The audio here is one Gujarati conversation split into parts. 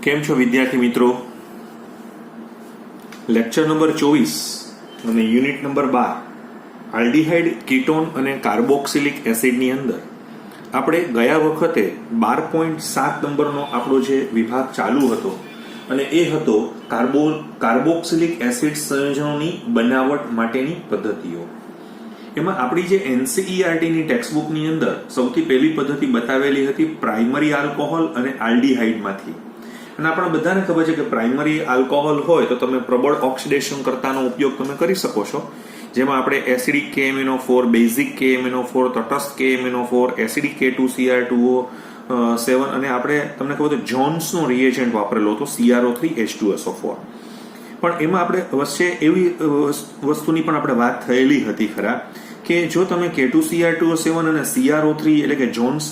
કેમ છો વિદ્યાર્થી મિત્રો? લેક્ચર નંબર 24 અને યુનિટ નંબર 12 આલ્ડીહાઇડ, કીટોન અને કાર્બોક્સિલિક એસિડની અંદર આપણે ગયા વખતે 12.7 નંબરનો આપણો જે વિભાગ ચાલુ હતો અને એ હતો કાર્બોક્સિલિક એસિડ સંયોજનોની બનાવટ માટેની પદ્ધતિઓ. એમાં આપણી જે એનસીઈઆરટીની ટેક્સ્ટબુકની અંદર સૌથી પહેલી પદ્ધતિ બતાવેલી હતી પ્રાઇમરી આલ્કોહોલ અને આલ્ડીહાઇડમાંથી. અને આપણે બધાને ખબર છે કે પ્રાઇમરી આલ્કોહોલ હોય તો તમે પ્રબળ ઓક્સિડેશન કરતાનો ઉપયોગ તમે કરી શકો છો, જેમાં આપણે એસિડિક KMnO4, બેઝિક KMnO4, તટસ્થ KMnO4, એસિડિક K2Cr2O7 અને આપણે તમને ખબર તો જોન્સનો રિએજન્ટ વાપરેલો હતો CrO3H2SO4. પણ એમાં આપણે વચ્ચે એવી વસ્તુની પણ આપણે વાત થયેલી હતી ખરા કે જો તમે K2Cr2O7 અને CrO3 એટલે કે જોન્સ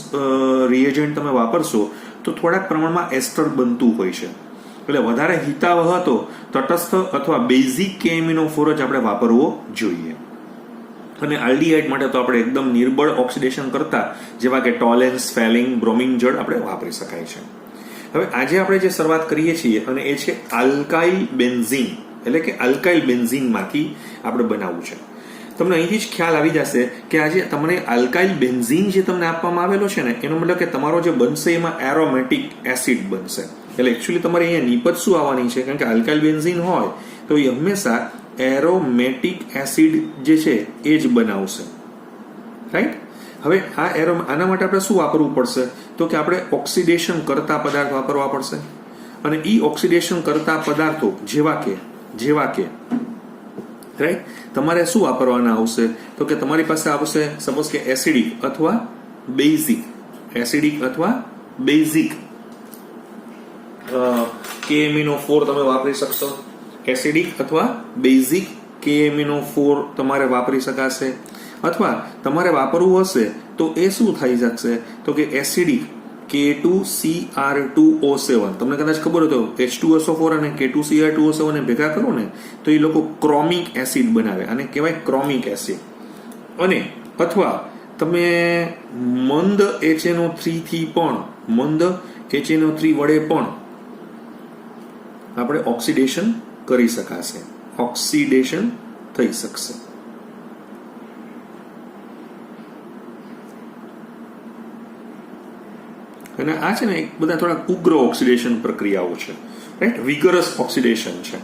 રિએજન્ટ તમે વાપરશો તો થોડાક પ્રમાણમાં એસ્ટર બનતું હોય છે, એટલે વધારે હિતાવહ હતો તટસ્થ અથવા બેઝિક KMnO4 જ આપણે વાપરવો જોઈએ. અને આલ્ડીહાઇડ માટે તો આપણે એકદમ નિર્બળ ઓક્સિડેશન કરતા જેવા કે ટોલેન્સ, ફેલિંગ, બ્રોમિન જળ આપણે વાપરી શકાય છે. હવે આજે આપણે જે શરૂઆત કરીએ છીએ અને એ છે આલ્કાઇલ બેન્ઝીન, એટલે કે આલ્કાઇલ બેન્ઝીનમાંથી આપણે બનાવવું છે. તમને અહીંથી જ ખ્યાલ આવી જશે કે આજે તમને આલ્કાઇલ બેન્ઝીન જે તમને આપવામાં આવેલો છે ને એનો મતલબ કે તમારો જે બનશે એમાં એરોમેટિક એસિડ બનશે. એટલે એકચ્યુઅલી તમારે અહીંયા નિપજ શું આવવાની છે, કારણ કે આલ્કાઇલ બેન્ઝીન હોય તો એ હંમેશા એરોમેટિક એસિડ જે છે એ જ બનાવશે, રાઈટ? હવે આના માટે આપણે શું વાપરવું પડશે તો કે આપણે ઓક્સિડેશન કરતા પદાર્થ વાપરવા પડશે. અને ઈ ઓક્સિડેશન કરતા પદાર્થો જેવા કે રાઈટ તમારે શું વાપરવાના આવશે તો કે તમારી પાસે આવશે સપોઝ કે એસિડિક અથવા બેઝિક KMnO4 તમે વાપરી શકશો. એસિડિક અથવા બેઝિક KMnO4 તમારે વાપરી શકાશે. અથવા તમારે વાપરવું હશે તો એ શું થઈ શકશે તો કે એસિડિક K2Cr2O7. તમને કદાચ ખબર હોય તો H2SO4 અને K2Cr2O7 ને ભેગા કરો ને તો એ લોકો ક્રોમિક એસિડ બનાવે, અને કહેવાય ક્રોમિક એસિડ. અને અથવા તમે મંદ HNO3 વડે પણ આપણે ઓક્સિડેશન કરી શકાશે, ઓક્સિડેશન થઈ શકશે. અને આ છે ને એક બધા થોડા ઉગ્ર ઓક્સિડેશન પ્રક્રિયાઓ છે, રાઈટ? વિગરસ ઓક્સિડેશન છે.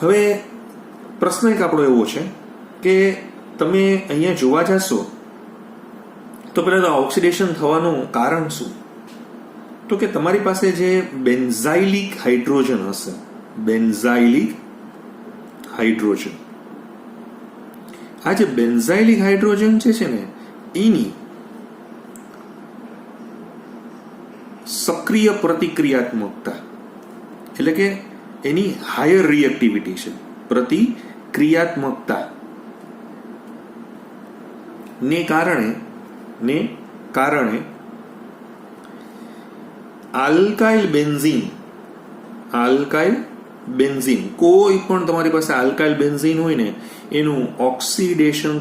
હવે પ્રશ્ન એક આપણો એવો છે કે તમે અહીંયા જોવા જશો તો પહેલા તો ઓક્સિડેશન થવાનું કારણ શું તો કે તમારી પાસે જે બેન્ઝાઇલિક હાઇડ્રોજન હશે, બેન્ઝાઇલિક હાઇડ્રોજન, આ જે બેન્ઝાઇલિક હાઇડ્રોજન છે ને એની સક્રિય પ્રતિક્રિયાત્મકતા એટલે કે એની હાયર રિએક્ટિવિટી છે, પ્રતિક્રિયાત્મકતા ને કારણે આલ્કાઇલ બેન્ઝીન કોઈ પણ તમારી પાસે આલ્કાઇલ બેન્ઝીન હોય ને એનું ઓક્સિડેશન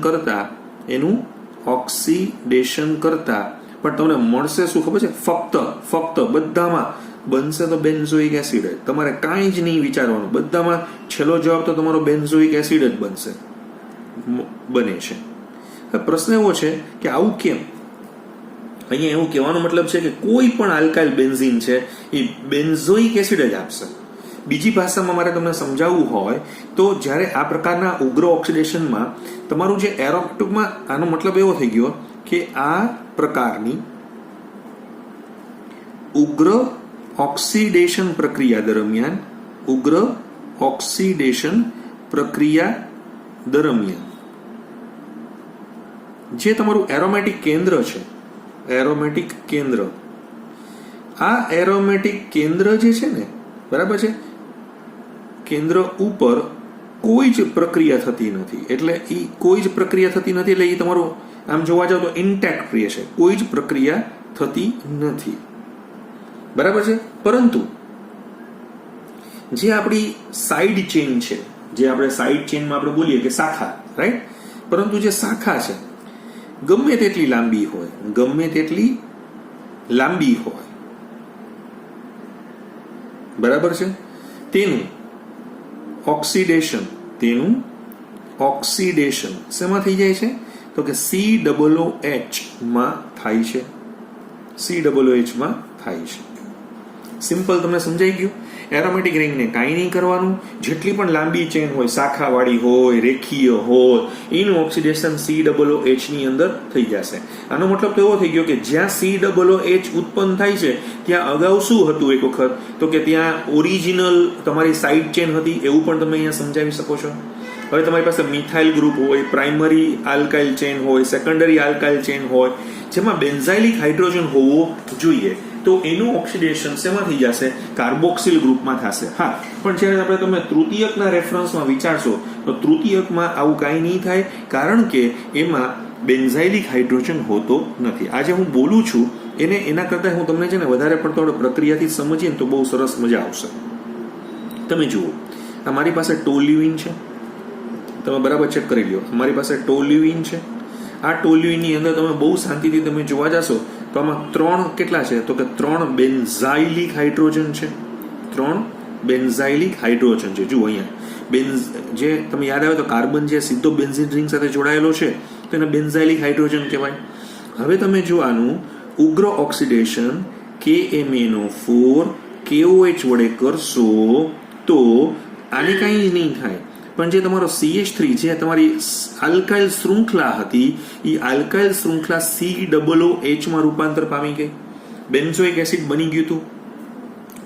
કરતા પણ તમને મળશે શું ખબર છે? ફક્ત બધામાં બનશે તો બેન્ઝોઇક એસિડ જ. તમારે કાંઈ જ નહીં વિચારવાનું, બધામાં છેલ્લો જવાબ તો તમારો બેન્ઝોઇક એસિડ જ બને છે. પ્રશ્ન એવો છે કે આવું કેમ? અહીંયા એવું કહેવાનો મતલબ છે કે કોઈ પણ આલ્કાઇલ બેન્ઝીન છે એ બેન્ઝોઇક એસિડ જ આપશે. બીજી ભાષામાં મારે તમને સમજાવવું હોય તો જ્યારે આ પ્રકારના ઉગ્ર ઓક્સિડેશનમાં તમારું જે ટૂંકમાં આનો મતલબ એવો થઈ ગયો કે આ પ્રકારની ઉગ્ર ઓક્સિડેશન પ્રક્રિયા દરમિયાન જે તમારું એરોમેટિક કેન્દ્ર છે, આ એરોમેટિક કેન્દ્ર જે છે ને, બરાબર છે, કેન્દ્ર ઉપર કોઈ જ પ્રક્રિયા થતી નથી. એટલે એ તમારું આમ જોવા જાવ તો ઇન્ટેક્ટ રહે છે, કોઈ જ પ્રક્રિયા થતી નથી, બરાબર છે. પરંતુ જે આપણી સાઇડ ચેઇન છે, જે આપણે સાઇડ ચેઇનમાં આપણે બોલીએ કે શાખા, રાઈટ? પરંતુ જે શાખા છે ગમે તેટલી લાંબી હોય બરાબર છે. તેનું ઓક્સિડેશન શેમાં થઈ જાય છે? તો કે COOH માં થાય છે. COOH માં થાય છે. સિમ્પલ, તમને સમજાઈ ગયું? એરોમેટિક રિંગને કાંઈ નહીં કરવાનું, જેટલી પણ લાંબી ચેન હોય, શાખાવાળી હોય, રેખીય હોય, એનું ઓક્સિડેશન COOH ની અંદર થઈ જશે. આનો મતલબ તો એવો થઈ ગયો કે જ્યાં COOH ઉત્પન્ન થાય છે ત્યાં અગાઉ શું હતું એક વખત? તો કે ત્યાં ઓરિજિનલ તમારી સાઇડ ચેન હતી, એવું પણ તમે અહીંયા સમજાવી શકો છો. હવે તમારી પાસે મિથાઇલ ગ્રુપ હોય, પ્રાઇમરી આલ્કાઇલ ચેન હોય, સેકન્ડરી આલ્કાઇલ ચેન હોય, જેમાં બેન્ઝાઇલિક હાઇડ્રોજન હોવો જોઈએ, તો એનું ઓક્સિડેશન શેમાં થઈ જશે? કાર્બોક્સિલ ગ્રુપમાં થશે. હા, પણ જ્યારે તમે તૃતીયકના રેફરન્સમાં વિચારશો તો તૃતીયકમાં આવું કાંઈ નહીં થાય, કારણ કે એમાં બેન્ઝાઇલિક હાઇડ્રોજન હોતો નથી. આજે હું બોલું છું એના કરતાં હું તમને છે ને વધારે પડતો પ્રક્રિયાથી સમજીએ ને તો બહુ સરસ મજા આવશે. તમે જુઓ, આ મારી પાસે ટોલ્યુઇન છે, તમે બરાબર ચેક કરી લો. મારી પાસે ટોલ્યુઇન છે. આ ટોલ્યુઇનની અંદર તમે બહુ શાંતિથી તમે જોવા જશો તો આમાં 3 કેટલા છે? તો કે 3 બેન્ઝાઇલિક હાઇડ્રોજન છે. 3 બેન્ઝાઇલિક હાઇડ્રોજન છે. જુઓ અહીંયા જે તમે યાદ આવે તો કાર્બન જે સીધો બેન્ઝીન રિંગ સાથે જોડાયેલો છે તો એને બેન્ઝાઇલિક હાઇડ્રોજન કહેવાય. હવે તમે જો આનું ઉગ્ર ઓક્સિડેશન KMnO4 KOH વડે કરશો તો આને કાંઈ જ નહીં થાય, પણ જે તમારો CH3 જે તમારી આલ્કાઇલ શૃંખલા હતી એ આલ્કાઇલ શૃંખલા COOH માં રૂપાંતર પામી ગઈ, બેન્ઝોઇક એસિડ બની ગયું હતું.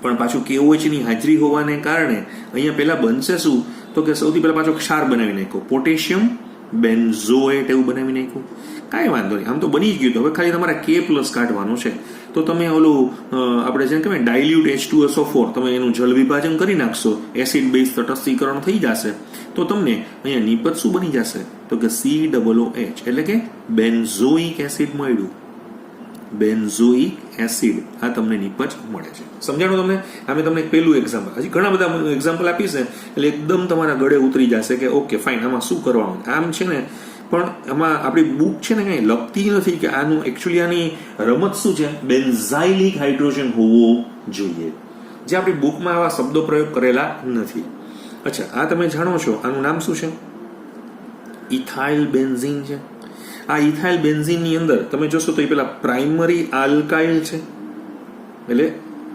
પણ પાછું KOH ની હાજરી હોવાને કારણે અહીંયા પહેલા બનશે શું? તો કે સૌથી પહેલા પાછો ક્ષાર બનાવી નાખ્યો, પોટેશિયમ બેન્ઝોએટ એવું બનાવી નાખ્યું. કાંઈ વાંધો નહીં, આમ તો બની જ ગયું. હવે ખાલી તમારે K+ કાઢવાનું છે. તો તમે ઓલું આપણે જેમ કહેવાય ડાયલ્યુટ H2SO4 તમે એનું જલ વિભાજન કરી નાખશો, એસિડ બેઝ તટસ્થીકરણ થઈ જશે, તો તમને અહીંયા નિપજ શું બની જશે? તો કે COOH એટલે કે બેન્ઝોઇક એસિડ મળ્યું. બેન્ઝોઇક એસિડ આ તમને નિપજ મળે છે. સમજાણું તમને? આ મેં તમને એક પહેલું એક્ઝામ્પલ, હજી ઘણા બધા એક્ઝામ્પલ આપીશ ને એટલે એકદમ તમારા ગળે ઉતરી જશે કે ઓકે ફાઇન, આમાં શું કરવાનું. આમ છે ને, પણ આમાં આપણી બુક છે ને કંઈ લખતી નથી કે આનું એકચ્યુઅલી આની રમત શું છે? બેન્ઝાઇલિક હાઇડ્રોજન હોવો જોઈએ, જે આપણી બુકમાં આવા શબ્દો પ્રયોગ કરેલા નથી. અચ્છા, આ તમે જાણો છો આનું નામ શું છે? ઇથાઇલ બેન્ઝીન છે. આ ઇથાઇલ બેન્ઝીનની અંદર તમે જોશો તો એ પેલા પ્રાઇમરી આલ્કાઇલ છે, એટલે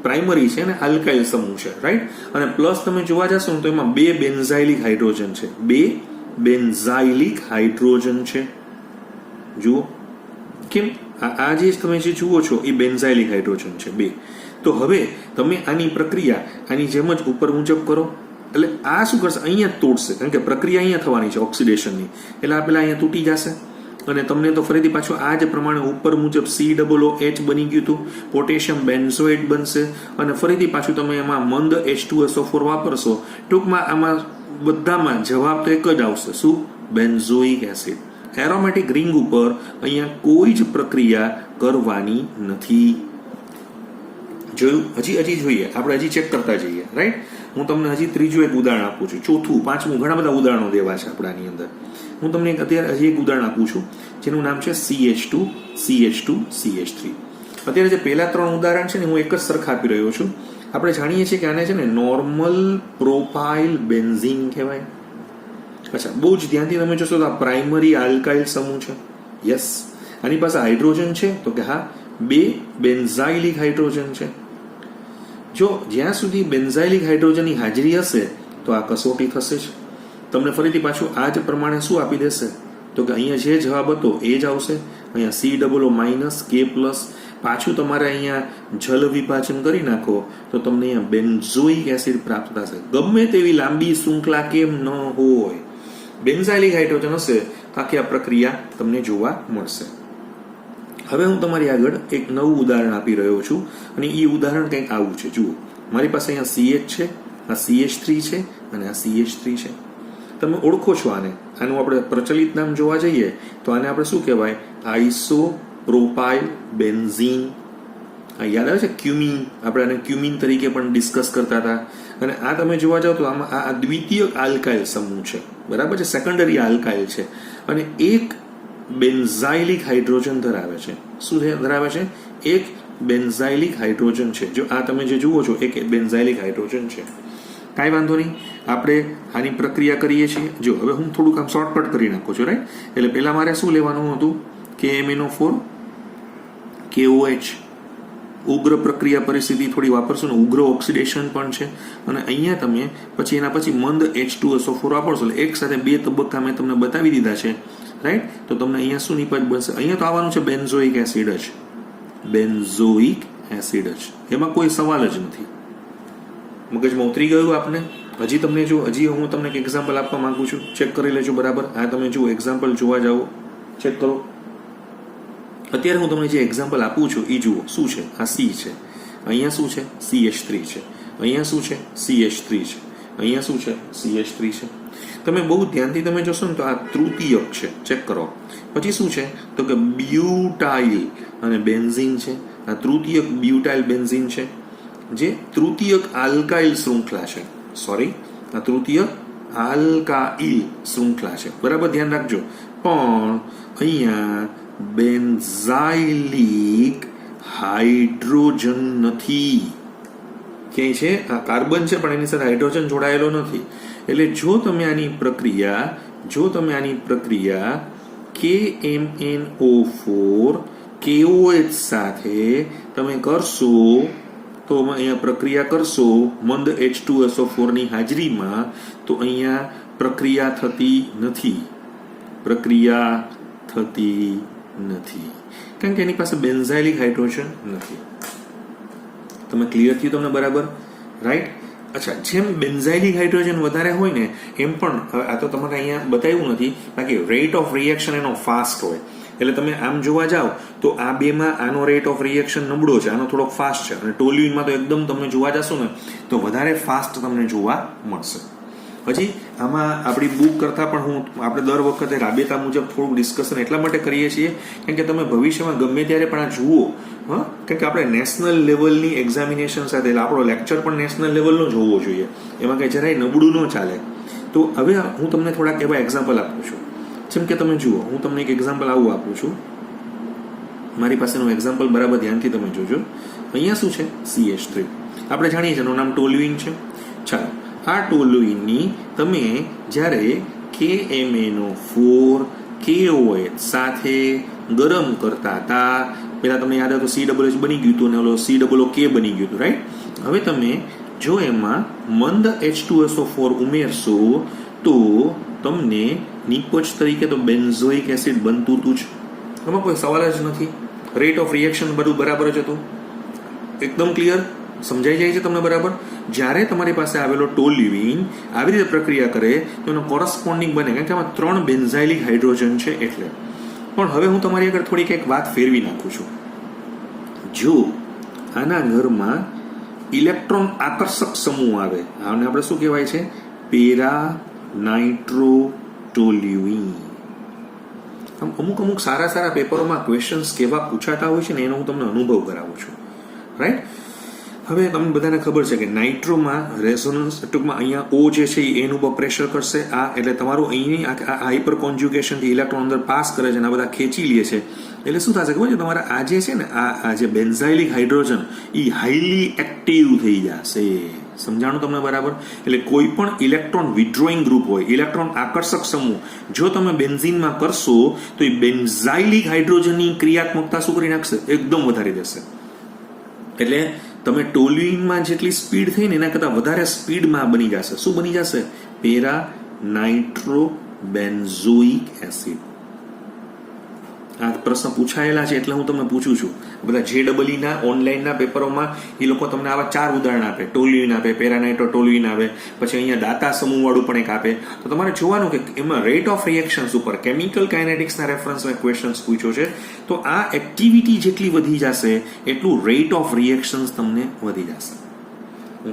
પ્રાઇમરી છે ને આલ્કાઇલ સમૂહ છે, રાઈટ? અને પ્લસ તમે જોવા જશો તો એમાં 2 બેન્ઝાઇલિક હાઇડ્રોજન છે. 2 બેન્ઝાઇલિક હાઇડ્રોજન છે. જુઓ કેમ, આ જે તમે જે જુઓ છો એ બેન્ઝાઇલિક હાઇડ્રોજન છે 2. તો હવે તમે આની પ્રક્રિયા આની જેમ જ ઉપર મુજબ કરો એટલે આ શું કરશે? અહીંયા તોડશે, કારણ કે પ્રક્રિયા અહીંયા થવાની છે ઓક્સિડેશનની, એટલે આ પેલા અહીંયા તૂટી જશે અને તમને તો ફરીથી પાછું આ જ પ્રમાણે ઉપર મુજબ COOH બની ગયું હતું, પોટેશિયમ બેન્ઝોએટ બનશે અને ફરીથી પાછું તમે એમાં મંદ H2SO4 વાપરશો. ટૂંકમાં આમાં બધામાં જવાબ તો એક જ આવશે, શું? Benzoic acid. એરોમેટિક રિંગ ઉપર અહીંયા કોઈ જ પ્રક્રિયા કરવાની નથી. જોયું? હજી જોઈએ, આપણે હજી ચેક કરતા જઈએ, રાઈટ? હું તમને હજી ત્રીજું એક ઉદાહરણ આપું છું, ચોથું, પાંચમું, ઘણા બધા ઉદાહરણો દેવા છે આપણાની અંદર. હું તમને અત્યારે હજી એક ઉદાહરણ આપું છું જેનું નામ છે CH2 CH2 CH3. અત્યારે જે પહેલા 3 ઉદાહરણ છે ને હું એક જ સરખા આપી રહ્યો છું. આપણે જાણીએ છીએ કે આને છે ને નોર્મલ પ્રોપાઇલ બેન્ઝીન કહેવાય. અચ્છા, બહુ જ ધ્યાનથી તમે જોશો તો આ પ્રાઇમરી આલ્કાઇલ સમૂહ છે. યસ, આની પાસે હાઇડ્રોજન છે તો કે હા, 2 બેન્ઝાઇલિક હાઇડ્રોજન છે. જો જ્યાં સુધી બેન્ઝાઇલિક હાઇડ્રોજનની હાજરી હશે તો આ કસોટી થશે જ. તમને ફરીથી પાછું આ જ પ્રમાણે શું આપી દેશે? તો કે અહીંયા જે જવાબ હતો એ જ આવશે. અહીંયા COO- K+, પાછું તમારે અહીંયા જલ વિભાજન કરી નાખો તો તમને અહીંયા બેન્ઝોઇક એસિડ પ્રાપ્ત થશે. ગમે તેવી લાંબી શૃંખલા કેમ ન હોય, બેન્ઝાઇલિક હાઇડ્રોજન હશે તો આખી આ પ્રક્રિયા તમને જોવા મળશે. હવે હું તમારી આગળ એક નવું ઉદાહરણ આપી રહ્યો છું અને એ ઉદાહરણ કંઈક આવું છે. જુઓ, મારી પાસે અહીંયા CH છે, આ CH3 છે અને આ CH3 છે. તમે ઓળખો છો આને. આનું આપણે પ્રચલિત નામ જોવા જઈએ તો આને આપણે શું કહેવાય? આઇસોપ્રોપાઇલ બેન્ઝીન. યાદ આવે છે ક્યુમિન? આપણે આને ક્યુમિન તરીકે પણ ડિસ્કસ કરતા હતા. અને આ તમે જોવા જાવ તો આમાં આ દ્વિતીયક આલ્કાઇલ સમૂહ છે, બરાબર છે, સેકન્ડરી આલ્કાઇલ છે અને એક બેન્ઝાઇલિક હાઇડ્રોજન ધરાવે છે. શું ધરાવે છે? એક બેન્ઝાઇલિક હાઇડ્રોજન છે. જો આ તમે જે જુઓ છો એક બેન્ઝાઇલિક હાઇડ્રોજન છે. કાંઈ વાંધો નહીં, આપણે આની પ્રક્રિયા કરીએ છીએ. જો હવે હું થોડુંક આમ શોર્ટકટ કરી નાખું છું, રાઈટ. એટલે પહેલા મારે શું લેવાનું હતું, KMnO4 KOH. ઉગ્ર પ્રક્રિયા પરિસ્થિતિ થોડી વાપરશું ને, ઉગ્ર ઓક્સિડેશન પણ છે. અને અહીંયા તમે પછી એના પછી મંદ H2SO4 વાપરશો. એટલે એક સાથે 2 તબક્કા મેં તમને બતાવી દીધા છે, રાઈટ. તો તમને અહીંયા શું નિપજ બનશે, અહીંયા તો આવવાનું છે બેન્ઝોઇક એસિડ જ, બેન્ઝોઇક એસિડ જ, એમાં કોઈ સવાલ જ નથી. મગજમાં ઉતરી ગયું આપને? હજી તમને જો હજી હું તમને એક એક્ઝામ્પલ આપવા માંગુ છું, ચેક કરી લેજો બરાબર. આ તમે જુઓ એક્ઝામ્પલ જોવા જાઓ, ચેક કરો. અત્યારે હું તમને જે એક્ઝામ્પલ આપું છું એ જુઓ શું છે. આ C છે, અહીંયા શું છે, CH3 છે, અહીંયા શું છે, CH3 છે, અહીંયા શું છે, CH3 છે. તમે બહુ ધ્યાનથી તમે જોશો ને તો આ તૃતીયક છે, ચેક કરો. પછી શું છે તો કે બ્યુટાઇલ અને બેન્ઝીન છે. આ તૃતીયક બ્યુટાઇલ બેન્ઝીન છે, જે તૃતીયક આલ્કાઇલ શૃંખલા છે. સોરી, આ તૃતીયક આલ્કાઇલ શૃંખલા છે, બરાબર ધ્યાન રાખજો. પણ અહીંયા બેન્ઝાઇલિક હાઇડ્રોજન નથી. ક્યાંય છે આ કાર્બન છે પણ એની સાથે હાઇડ્રોજન જોડાયેલો નથી. એટલે જો તમે આની પ્રક્રિયા KMnO4 KOH સાથે તમે કરશો તો અહીંયા પ્રક્રિયા કરશો મંદ H2SO4 ની હાજરીમાં, તો અહીંયા પ્રક્રિયા થતી નથી, કારણ કે એની પાસે બેન્ઝાઇલિક હાઇડ્રોજન નથી. તમે ક્લિયર થયું તમને બરાબર, રાઈટ. અચ્છા, જેમ બેન્ઝાઇલિક હાઇડ્રોજન વધારે હોય ને એમ પણ આ તો તમારે અહીંયા બતાવ્યું નથી, બાકી રેટ ઓફ રિએક્શન એનો ફાસ્ટ હોય. એટલે તમે આમ જોવા જાઓ તો આ બેમાં આનો રેટ ઓફ રિએક્શન નબળો છે, આનો થોડોક ફાસ્ટ છે. અને ટોલ્યુઇનમાં તો એકદમ તમે જોવા જશો ને તો વધારે ફાસ્ટ તમને જોવા મળશે. પછી આમાં આપણી બુક કરતાં પણ આપણે દર વખતે રાબેતા મુજબ થોડુંક ડિસ્કશન એટલા માટે કરીએ છીએ કારણ કે તમે ભવિષ્યમાં ગમે ત્યારે પણ આ જુઓ. કારણ કે આપણે નેશનલ લેવલની એક્ઝામિનેશન સાથે આપણો લેક્ચર પણ નેશનલ લેવલનો જ હોવો જોઈએ, એમાં કંઈ જરાય નબળું ન ચાલે. તો હવે હું તમને થોડાક એવા એક્ઝામ્પલ આપું છું. જેમ કે તમે જુઓ, હું તમને એક એક્ઝામ્પલ આવું આપું છું. મારી પાસેનું એક્ઝામ્પલ બરાબર ધ્યાનથી તમે જોજો. અહીંયા શું છે, CH3. આપણે જાણીએ છીએ એનું નામ ટોલ્યુઇન છે. ચાલો, આ ટોલ્યુઇનની તમે જ્યારે KMnO4 KOH સાથે ગરમ કરતા હતા, પહેલા તમને યાદ હતો COH બની ગયું હતું અને ઓલો COOK બની ગયું હતું, રાઈટ. હવે તમે જો એમાં મંદ H2SO4 ઉમેરશો તો તમને નિપજ તરીકે તો બેન્ઝોઇક એસિડ બનતું હતું જ, એમાં કોઈ સવાલ જ નથી. રેટ ઓફ રિએક્શન બધું બરાબર જ હતું, એકદમ ક્લિયર, સમજાઈ જાય છે તમને બરાબર. જ્યારે તમારી પાસે આવેલો ટોલ્યુઇન આવી રીતે પ્રક્રિયા કરે તો એનો કોરસ્પોન્ડિંગ બને, કારણ કે આમાં 3 બેન્ઝાઇલિક હાઇડ્રોજન છે એટલે. પણ હવે હું તમારી આગળ થોડીક એક વાત ફેરવી નાખું છું. જો આના ઘરમાં ઇલેક્ટ્રોન આકર્ષક સમૂહ આવે, આને આપણે શું કહેવાય છે, પેરા નાઇટ્રોટોલ્યુઇન. અમુક સારા પેપરોમાં ક્વેશ્ચન્સ કેવા પૂછાતા હોય છે ને એનો હું તમને અનુભવ કરાવું છું, રાઈટ. હવે તમને બધાને ખબર છે કે નાઇટ્રોમાં રેઝોનન્સ, ટૂંકમાં અહીંયા O જે છે એ એન ઉપર પ્રેશર કરશે, આ એટલે તમારું અહીંની હાઇપર કોન્જ્યુગેશનથી ઇલેક્ટ્રોન અંદર પાસ કરે છે અને આ બધા ખેંચી લે છે. એટલે શું થશે ખબર છે, તમારા આ જે છે ને આ જે બેન્ઝાઇલિક હાઇડ્રોજન એ હાઈલી એક્ટિવ થઈ જશે. સમજાણું તમને બરાબર. એટલે કોઈ પણ ઇલેક્ટ્રોન વિડ્રોઈંગ ગ્રુપ હોય, ઇલેક્ટ્રોન આકર્ષક સમૂહ જો તમે બેન્ઝીનમાં કરશો તો એ બેન્ઝાઇલિક હાઇડ્રોજનની ક્રિયાત્મકતા શું કરી નાખશે, એકદમ વધારી દેશે. એટલે તમે ટોલ્યુઇનમાં જેટલી સ્પીડ થઈ ને એના કરતાં વધારે સ્પીડમાં બની જશે. શું બની જશે, પેરા નાઇટ્રોબેન્ઝોઇક એસિડ. આ પ્રશ્ન પૂછાયેલા છે એટલે હું તમને પૂછું છું. બધા JEE ના ઓનલાઈનના પેપરોમાં એ લોકો તમને આવા 4 ઉદાહરણ આપે, ટોલ્યુઇન આપે, પેરાનાઇટ્રોટોલ્યુઇન આવે, પછી અહીંયા દાતા સમૂહ વાળું પણ એક આપે. તો તમારે જોવાનું કે એમાં રેટ ઓફ રિએક્શન્સ ઉપર કેમિકલ કાઇનેટિક્સના રેફરન્સમાં ક્વેશ્ચન્સ પૂછ્યો છે. તો આ એક્ટિવિટી જેટલી વધી જશે એટલું રેટ ઓફ રિએક્શન્સ તમને વધી જશે.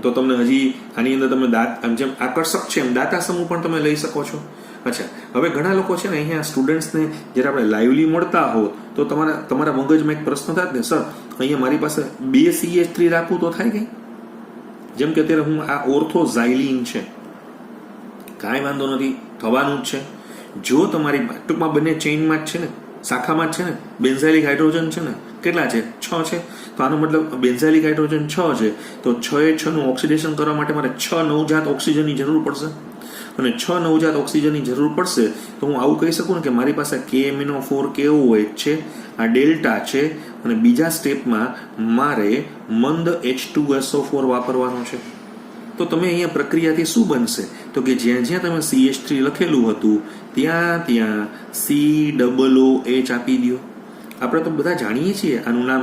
તો તમને હજી આની અંદર તમે જેમ આકર્ષક છે એમ દાતા સમૂહ પણ તમે લઈ શકો છો. અચ્છા, હવે ઘણા લોકો છે ને અહીંયા સ્ટુડન્ટ્સને જ્યારે આપણે લાઈવલી મળતા હોત તો તમારા મગજમાં એક પ્રશ્ન થાય ને, સર અહીંયા મારી પાસે 2 CH3 રાખવું તો થાય કંઈ? જેમ કે અત્યારે હું આ ઓર્થોઝાઇલિન છે, કાંઈ વાંધો નથી, થવાનું જ છે. જો તમારી ટૂંકમાં બંને ચેઇનમાં જ છે ને, શાખામાં જ છે ને, બેન્ઝાઇલિક હાઇડ્રોજન છે ને, કેટલા છે? 6 છે. તો આનો મતલબ બેન્ઝાઇલિક હાઇડ્રોજન 6 છે, તો 6 નું ઓક્સિડેશન કરવા માટે મારે 6 નવજાત ઓક્સિજનની જરૂર પડશે, અને 6 નવજાત ઓક્સિજનની જરૂર પડશે તો હું આવું કહી શકું ને કે મારી પાસે KMnO4 KOH છે, આ ડેલ્ટા છે, અને બીજા સ્ટેપમાં મારે મંદ H2SO4 વાપરવાનો છે. તો તમે અહીંયા પ્રક્રિયાથી શું બનશે તો કે જ્યાં જ્યાં તમે CH3 લખેલું હતું ત્યાં ત્યાં COOH આપી દો. આપણે તો બધા જાણીએ છીએ આનું નામ,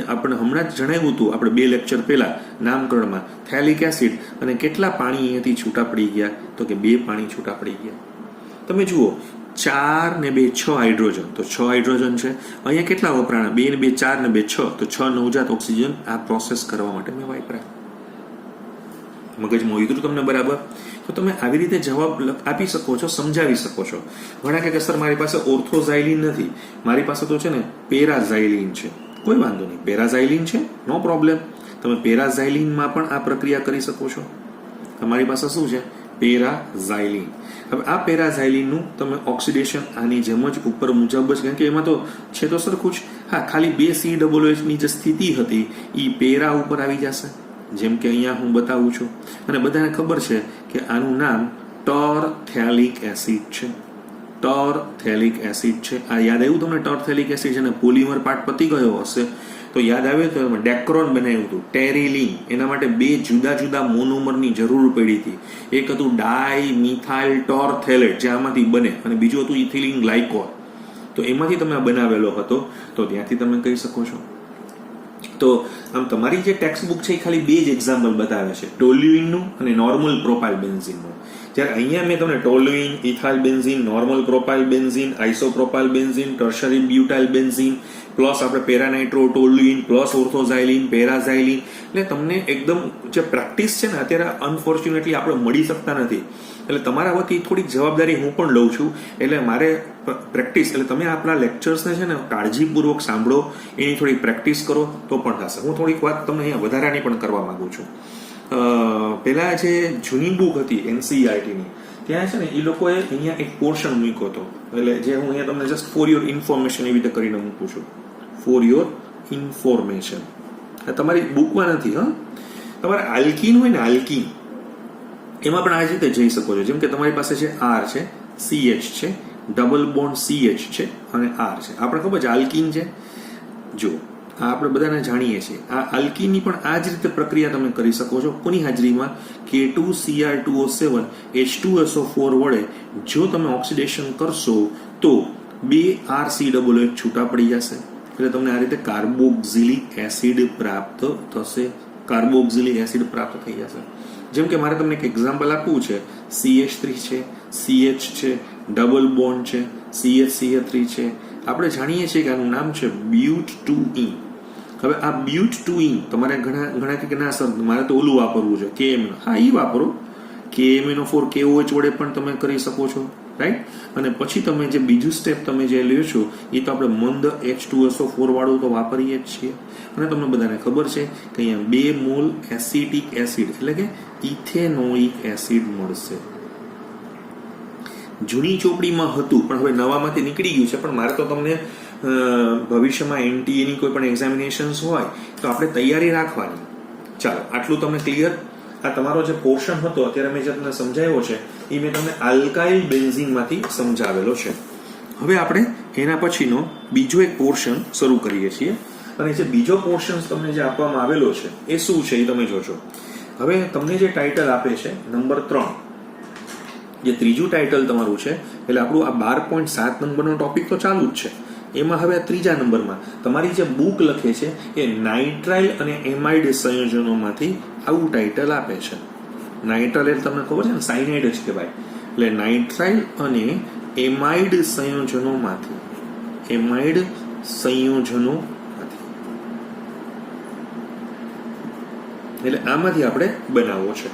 આપણે હમણાં જ જણાવ્યું હતું આપણે 2 લેક્ચર પહેલા નામકરણમાં, થેલિક એસિડ. અને કેટલા પાણી અહીંયાથી છૂટા પડી ગયા તો કે 2 પાણી છૂટા પડી ગયા. તમે જુઓ 4 ને 2 6 હાઇડ્રોજન, તો 6 હાઇડ્રોજન છે. અહીંયા કેટલા વપરાણા? 2 ને 2 4 ને 2 6, તો 6 નવજાત ઓક્સિજન આ પ્રોસેસ કરવા માટે મેં વાપર્યા. મગજમાં ઉતર્યું તમને બરાબર? તો તમે આવી રીતે જવાબ આપી શકો છો, સમજાવી શકો છો. ઘણા કે સર મારી પાસે ઓર્થોઝાઇલિન નથી, મારી પાસે તો છે ને પેરાઝાઇલિન છે. કોઈ વાંધો નહીં, પેરાઝાઇલિન છે, નો પ્રોબ્લેમ. તમે પેરાઝાઇલિનમાં પણ આ પ્રક્રિયા કરી શકો છો. તમારી પાસે શું છે? પેરાઝાઇલિન. હવે આ પેરાઝાઇલિનનું તમે ઓક્સિડેશન આની જેમ જ ઉપર મુજબ જ, કારણ કે એમાં તો છે તો સરખું જ. હા, ખાલી 2 COOH ની જે સ્થિતિ હતી એ પેરા ઉપર આવી જશે, જેમ કે અહીંયા હું બતાવું છું. અને બધાને ખબર છે કે આનું નામ ટરથેલિક એસિડ છે. ટરથેલિક એસિડ છે. આ યાદ આવ્યું તમને? ટરથેલિક એસિડ છે ને પોલિમર પાર્ટ પતી ગયો હશે તો યાદ આવ્યું તો ડેક્રોન બનાવ્યું હતું, ટેરિલિન. એના માટે 2 જુદા જુદા મોનોમરની જરૂર પડી હતી. એક હતું ડાઈ મિથાઇલ ટોરથેલેટ જે આમાંથી બને, અને બીજું હતું ઇથિલિન ગ્લાયકોલ. તો એમાંથી તમે બનાવેલો હતો, તો ત્યાંથી તમે કહી શકો છો. તો આમ તમારી જે ટેક્સ્ટ બુક છે એ ખાલી 2 જ એક્ઝામ્પલ બતાવે છે, ટોલ્યુઇનનું અને નોર્મલ પ્રોપાઇલ બેન્ઝીનનું. જ્યારે અહીંયા મેં તમને toluene, ethyl benzene, normal propyl benzene, isopropyl benzene, tertiary butyl benzene, plus આપણે પેરાનાઇટ્રો ટોલ્યુઇન, પ્લસ ઓર્થોઝાઇલિન, પેરાઝાઇલિન. એટલે તમને એકદમ જે પ્રેક્ટિસ છે ને અત્યારે અનફોર્ચ્યુનેટલી આપણે મળી શકતા નથી. એટલે તમારા વતી થોડીક જવાબદારી હું પણ લઉં છું. એટલે મારે પ્રેક્ટિસ, એટલે તમે આપણા લેક્ચર્સને છે ને કાળજીપૂર્વક સાંભળો, એની થોડીક પ્રેક્ટિસ કરો તો પણ થશે. હું થોડીક વાત તમને અહીંયા વધારાની પણ કરવા માંગુ છું. પહેલા જે જૂની બુક હતી NCERTની, ત્યાં છે ને એ લોકોએ અહીંયા એક પોર્શન મૂક્યો હતો, એટલે જે હું અહીંયા તમને જસ્ટ ફોર યોર ઇન્ફોર્મેશન એવી રીતે કરીને મૂકું છું. For your information. આ તમારી બુકમાં નથી. હા, તમારે આલ્કીન હોય ને, આલ્કીન એમાં પણ આ જ રીતે જઈ શકો છો. જેમ કે તમારી પાસે છે R છે, CH છે, ડબલ બોન્ડ CH છે અને R છે. આપણે ખબર છે આલ્કીન છે. જો આ આપણે બધાને જાણીએ છીએ. આ આલ્કીનની પણ આ જ રીતે પ્રક્રિયા તમે કરી શકો છો. કોની હાજરીમાં? K2Cr2O7 H2SO4 વડે જો તમે ઓક્સિડેશન કરશો તો 2 RCOOH છૂટા પડી જશે. એટલે તમને આ રીતે કાર્બોક્સિલિક એસિડ પ્રાપ્ત થશે. કાર્બોક્સિલિક એસિડ પ્રાપ્ત થઈ જશે. જેમ કે મારે તમને એક એક્ઝામ્પલ આપવું છે, CH3 છે, CH છે, ડબલ બોન્ડ છે, CH3 છે. આપણે જાણીએ છીએ કે આનું નામ છે બ્યુટ-2-ઈન. હવે આ બ્યુટ-2-ઈન તમારે ઘણા કે ના સર મારે તો ઓલું વાપરવું છે, KMnO. હા, એ વાપરો. KMnO4 KOH વડે પણ તમે કરી શકો છો, રાઈટ. અને પછી તમે જે બીજું સ્ટેપ તમે જે લ્યો છો એ તો આપણે મંદ H2SO4 વાળું તો વાપરીએ જ છીએ. અને તમને બધાને ખબર છે કે અહીંયા 2 મોલ એસિટિક એસિડ એટલે કે ઇથેનોઇક એસિડ મળશે. જૂની ચોપડીમાં હતું પણ હવે નવામાંથી નીકળી ગયું છે. પણ મારે તો તમને ભવિષ્યમાં NTA ની કોઈ પણ એક્ઝામિનેશન્સ હોય તો આપણે તૈયારી રાખવાની. ચાલો, આટલું તમને ક્લિયર. આ તમારો જે પોર્શન હતો અત્યારે મેં જે તમને સમજાવ્યો છે એ મેં તમને આલ્કાઇલ બેન્ઝીનમાંથી સમજાવેલો છે. હવે આપણે એના પછીનો બીજો એક પોર્શન શરૂ કરીએ છીએ. અને જે બીજો પોર્શન તમને જે આપવામાં આવેલો છે એ શું છે એ તમે જોજો. હવે તમને જે ટાઇટલ આપે છે નંબર 3, જે ત્રીજું ટાઇટલ તમારું છે, એટલે આપણું આ 12.7 નંબરનો ટોપિક તો ચાલુ જ છે. એમાં હવે આ 3જા નંબરમાં તમારી જે બુક લખે છે એ નાઇટ્રાઇલ અને એમાઇડ સંયોજનોમાંથી આવું ટાઇટલ આપે છે. નાઇટ્રાઇલ એટલે તમને ખબર છે ને, સાયનાઇડ જ કહેવાય. એટલે નાઇટ્રાઇલ અને એમાઇડ સંયોજનોમાંથી, એમાઇડ સંયોજનોમાંથી, એટલે આમાંથી આપણે બનાવવો છે.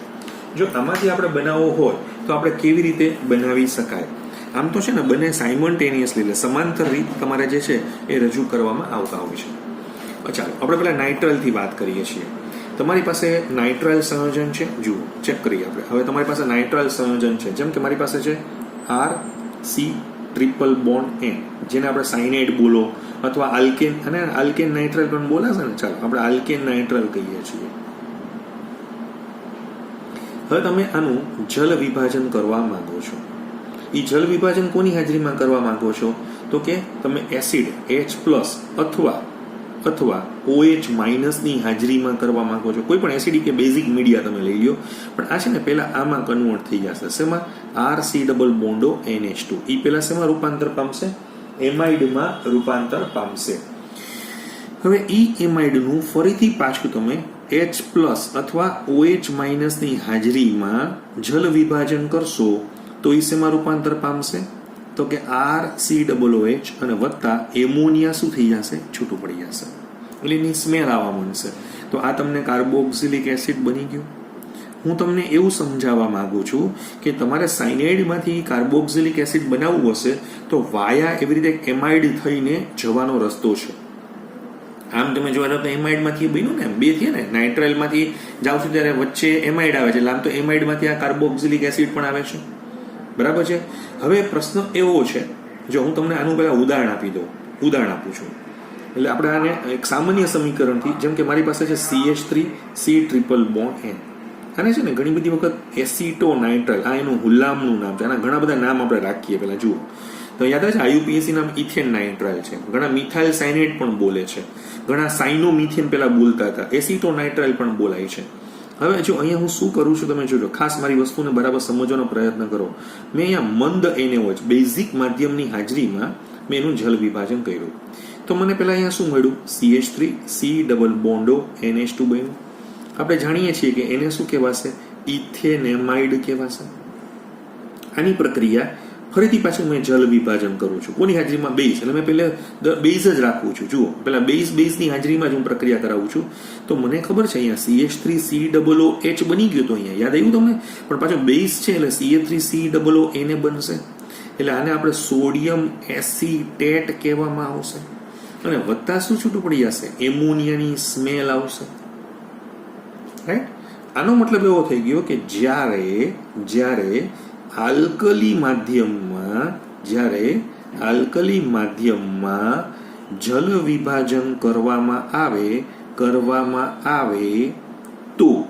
જો આમાંથી આપણે બનાવવો હોય તો આપણે કેવી રીતે બનાવી શકાય? આમ તો છે ને બંને સાયમલ્ટેનિયસલી એટલે સમાંતર રીત તમારે જે છે એ રજૂ કરવામાં આવતા હોય છે. ચાલો આપણે પહેલા નાઇટ્રાઇલથી વાત કરીએ છીએ. તમારી પાસે નાઇટ્રાઇલ સંયોજન છે, જુઓ ચેક કરીએ આપણે. હવે તમારી પાસે નાઇટ્રાઇલ સંયોજન છે, જેમ કે મારી પાસે છે RC ટ્રિપલ બોન્ડ N, જેને આપણે સાયનાઇડ બોલો અથવા આલ્કેન, અને આલ્કેન નાઇટ્રાઇલ પણ બોલાશે ને, ચાલો આપણે આલ્કેન નાઇટ્રાઇલ કહીએ છીએ. હવે તમે આનું જલ વિભાજન કરવા માંગો છો. એ જલ વિભાજન કોની હાજરીમાં કરવા માંગો છો? તો કે તમે એસિડ H+ અથવા OH- ની હાજરીમાં કરવા માંગો છો. કોઈ પણ એસિડિક કે બેઝિક મીડિયા તમે લઈ લો, પણ આ છે ને પહેલા આમાં કન્વર્ટ થઈ જશે. શેમાં? RC double બોન્ડો NH2. એ પહેલા શેમાં રૂપાંતર પામશે? એમાઇડમાં રૂપાંતર પામશે. હવે ઈ એમાઇડનું ફરીથી પાછું તમે H+ અથવા OH- ની હાજરીમાં જલ વિભાજન કરશો તો એ શેમાં રૂપાંતર પામશે? તો કે RCOOH અને વત્તા એમોનિયા શું થઈ જશે? છૂટું પડી જશે. એટલે એની સ્મેલ આવવા માંડશે. તો આ તમને કાર્બોક્સિલિક એસિડ બની ગયું. હું તમને એવું સમજાવવા માંગુ છું કે તમારે સાયનાઇડમાંથી કાર્બોક્સિલિક એસિડ બનાવવું હશે તો વાયા એવી રીતે એમાઇડ થઈને જવાનો રસ્તો છે. આમ તમે જોવા જાવ તો એમાઇડમાંથી બન્યું ને, બે થયા ને, નાઇટ્રાઇલમાંથી જાવ છો ત્યારે વચ્ચે એમાઇડ આવે છે, એટલે આમ તો એમાઇડમાંથી આ કાર્બોક્સિલિક એસિડ પણ આવે છે. બરાબર છે. હવે પ્રશ્ન એવો છે, જો હું તમને આનું પહેલા ઉદાહરણ આપું છું. એટલે આપણે આને એક સામાન્ય સમીકરણથી, જેમ કે મારી પાસે છે CH3C∧N. આને છે ને ઘણી બધી વખત એસિટોનાઇટ્રાઇલ, આ એનું હુલામનું નામ છે. આના ઘણા બધા નામ આપણે રાખીએ. પહેલા જુઓ તો યાદ આવે છે IUPAC નામ ઇથેન નાઇટ્રાઇલ છે, ઘણા મિથાઇલ સાયનાઇડ પણ બોલે છે, ઘણા સાયનોમિથેન પેલા બોલતા હતા, એસિટોનાઇટ્રાઇલ પણ બોલાય છે. હવે જો અહીંયા હું શું કરું છું તમે જોજો, ખાસ મારી વસ્તુને બરાબર સમજવાનો પ્રયત્ન કરો. મેં અહીંયા મંદ NaOH બેઝિક માધ્યમની હાજરીમાં મેં એનું જલ વિભાજન કર્યું. તો મને પહેલા અહીંયા શું મળ્યું? CH3C ડબલ બોન્ડો NH2 બન્યું. આપણે જાણીએ છીએ કે એને શું કહેવાશે? ઇથેનેમાઇડ કહેવાશે. આની પ્રક્રિયા ફરીથી પાછું મેં જલ વિભાજન કરું છું. કોની હાજરીમાં? બેઝ. એટલે મેં પહેલા બેઝ જ રાખું છું. જુઓ, પહેલા બેઝની હાજરીમાં જ હું પ્રક્રિયા કરાવું છું. તો મને ખબર છે અહીંયા CH3COOH બની ગયો. તો અહીંયા યાદ આવ્યું તમને? પણ પાછો બેઝ છે એટલે CH3COONA બનશે. એટલે આને આપણે સોડિયમ એસિટેટ કહેવામાં આવશે. અને વત્તા શું છૂટું પડી જશે? એમોનિયાની સ્મેલ આવશે. રાઈટ? આનો મતલબ એવો થઈ ગયો કે જ્યારે આલ્કલી માધ્યમમાં જલ વિભાજન કરવામાં આવે તો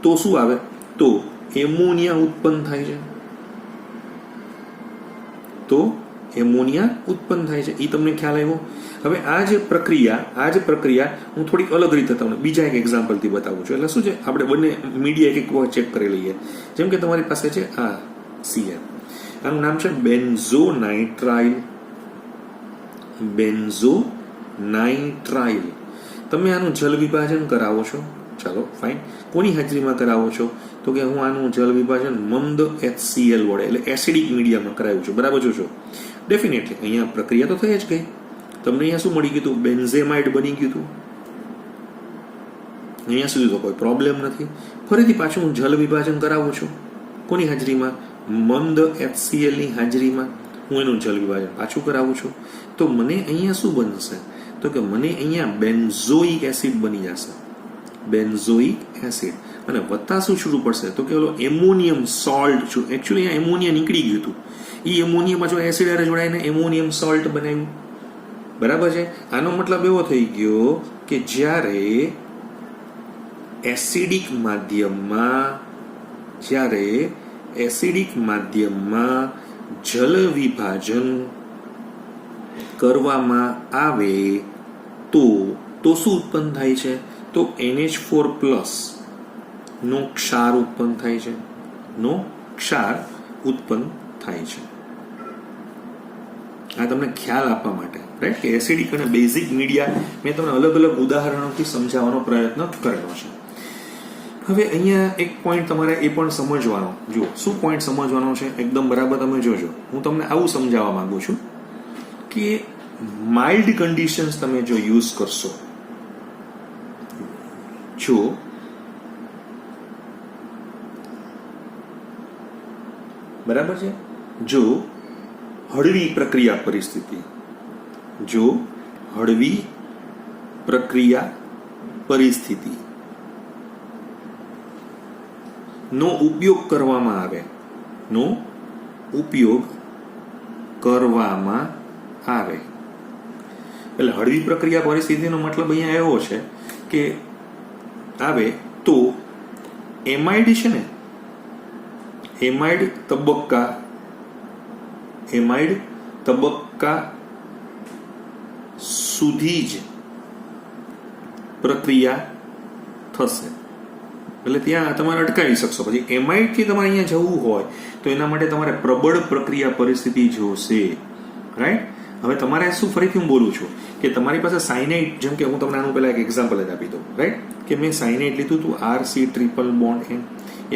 શું આવે? તો એમોનિયા ઉત્પન્ન થાય છે. એ તમને ખ્યાલ આવ્યો? હવે આ જે પ્રક્રિયા હું થોડીક અલગ રીતે તમને બીજા એક એક્ઝામ્પલથી બતાવું છું. એટલે શું છે, આપણે બંને મીડિયા એક ચેક કરી લઈએ. જેમ કે તમારી પાસે છે આ CN, આનું નામ છે બેન્ઝોનાઇટ્રાઇલ. તમે આનું જલ વિભાજન કરાવો છો. ચાલો ફાઇન. કોની હાજરીમાં કરાવો છો? તો કે હું આનું જલ વિભાજન મંદ HCl વડે, એટલે એસિડિક મીડિયામાં કરાવ્યું છું. બરાબર છો? ડેફિનેટલી અહીંયા પ્રક્રિયા તો થઈ જ ગઈ. તમને અહીંયા શું મળી ગયું હતું? બેન્ઝેમાઇડ બની ગયું હતું. અહીંયા સુધી તો કોઈ પ્રોબ્લેમ નથી. ફરીથી પાછું હું જલ વિભાજન કરાવું છું. કોની હાજરીમાં? મંદ HCl ની હાજરીમાં હું એનું જલ વિભાજન પાછું કરાવું છું. તો મને અહીંયા શું બનશે? તો કે મને અહીંયા બેન્ઝોઇક એસિડ બની જશે. બેન્ઝોઇક એસિડ અને વત્તા શું છૂટું પડશે? તો કે ઓલો એમોનિયમ સોલ્ટ. એકચ્યુઅલી અહીંયા એમોનિયા નીકળી ગયું હતું. એ એમોનિયામાં જો એસિડ હારે જોડાઈને એમોનિયમ સોલ્ટ બનાવ્યું. બરાબર છે? આનો મતલબ એવો થઈ ગયો કે જ્યારે એસિડિક માધ્યમમાં જલ વિભાજન કરવામાં આવે તો શું ઉત્પન્ન થાય છે? તો NH4+ નો ક્ષાર ઉત્પન્ન થાય છે. આ તમને ખ્યાલ આપવા માટે, રાઈટ, કે એસિડિક અને બેઝિક મીડિયા મેં તમને અલગ અલગ ઉદાહરણોથી સમજાવવાનો પ્રયત્ન કરેલો છે. હવે અહીંયા એક પોઈન્ટ તમારે એ પણ સમજવાનો. જુઓ, શું પોઈન્ટ સમજવાનો છે? એકદમ બરાબર તમે જોજો. હું તમને આવું સમજાવવા માંગુ છું કે માઇલ્ડ કન્ડિશન્સ તમે જો યુઝ કરશો, બરાબર છે, જો હળવી પ્રક્રિયા પરિસ્થિતિ નો ઉપયોગ કરવામાં આવે એટલે હળવી પ્રક્રિયા પરિસ્થિતિનો મતલબ અહીંયા એવો છે કે આવે તો એમાઇડ છે ને, એમાઇડ તબક્કા સુધી જ પ્રક્રિયા થશે. એટલે ત્યાં તમારે અટકાવી શકશો. પછી એમાઇડથી તમારે અહીંયા જવું હોય તો એના માટે તમારે પ્રબળ પ્રક્રિયા પરિસ્થિતિ જોશે. રાઈટ. હવે તમારે શું, ફરીથી હું બોલું છું કે તમારી પાસે સાયનાઇડ, જેમ કે હું તમને આનું પહેલા એક એક્ઝામ્પલ જ આપી દઉં. રાઈટ, કે મેં સાયનાઇડ લીધું હતું RC ટ્રિપલ બોન્ડ N,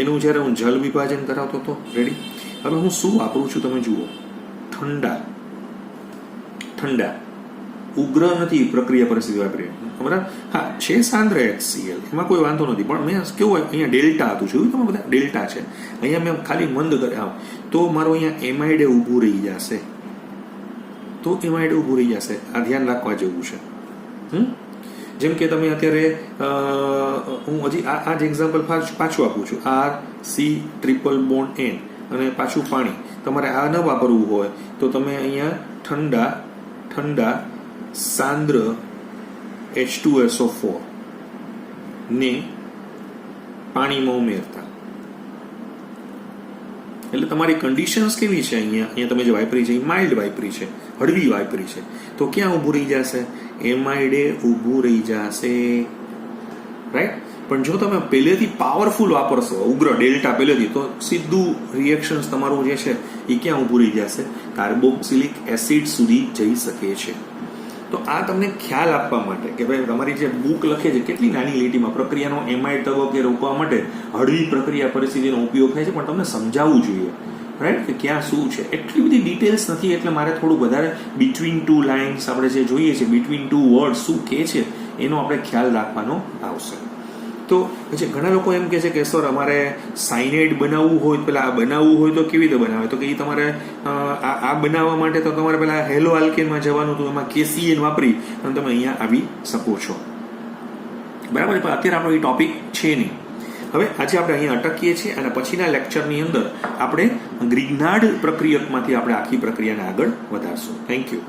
એનું જ્યારે હું જલ વિભાજન કરાવતો હતો. રેડી. હવે હું શું વાપરું છું તમે જુઓ. ઠંડા ઉગ્ર નથી પ્રક્રિયા પરિસ્થિતિ વાપરી. બરાબર. હા, છે સાંદ્ર HCl, એમાં કોઈ વાંધો નથી. પણ મેં કેવું અહીંયા ડેલ્ટા હતું, જોયું તમે બધા ડેલ્ટા છે. અહીંયા મેં ખાલી મંદ કર્યા તો મારો અહીંયા એમાઇડે ઊભું રહી જશે. આ ધ્યાન રાખવા જેવું છે. જેમ કે તમે અત્યારે હું હજી આ જ એક્ઝામ્પલ પાછું આપું છું. RC ટ્રિપલ બોન્ડ N અને પાછું પાણી. તમારે આ ન વાપરવું હોય તો તમે અહીંયા ઠંડા સાંદ્ર H2SO4 ને પાણીમાં ઉમેરતા. એટલે તમારી કન્ડિશન્સ કેવી છે અહીંયા તમે જે વાપરી છે એ માઇલ્ડ વાપરી છે, હળવી વાપરી છે. તો ક્યાં ઊભું રહી જશે? એમાઇડે ઊભું રહી જશે. રાઈટ. પણ જો તમે પહેલેથી પાવરફુલ વાપરશો, ઉગ્ર ડેલ્ટા પહેલેથી, તો સીધું રિએક્શન્સ તમારું જે છે એ ક્યાં ઊભું રહી જશે? કાર્બોક્સિલિક એસિડ સુધી જઈ શકે છે. તો આ તમને ખ્યાલ આપવા માટે કે ભાઈ તમારી જે બુક લખે છે કેટલી નાની લીટીમાં પ્રક્રિયાનો એમાઇડ તબક્કે રોકવા માટે હળવી પ્રક્રિયા પરિસ્થિતિનો ઉપયોગ થાય છે, પણ તમને સમજાવવું જોઈએ. રાઈટ, કે ક્યાં શું છે. એટલી બધી ડિટેલ્સ નથી, એટલે મારે થોડું વધારે બિટવીન ટુ લાઇન્સ આપણે જે જોઈએ છે, બિટવીન ટુ વર્ડ શું કહે છે એનો આપણે ખ્યાલ રાખવાનો આવશે. તો પછી ઘણા લોકો એમ કહે છે કે સર અમારે સાયનાઇડ બનાવવું હોય, પેલા આ બનાવવું હોય તો કેવી રીતે બનાવે? તો કે એ તમારે આ બનાવવા માટે તો તમારે પેલા હેલો આલ્કેનમાં જવાનું, તો એમાં KCl વાપરી અને તમે અહીંયા આવી શકો છો. બરાબર. પણ અત્યારે આપણો એ ટોપિક છે નહીં. હવે આજે આપણે અહીંયા અટકીએ છીએ અને પછીના લેક્ચરની અંદર આપણે ગ્રિગ્નાર્ડ પ્રક્રિયકમાંથી આપણે આખી પ્રક્રિયાને આગળ વધારશું. Thank you.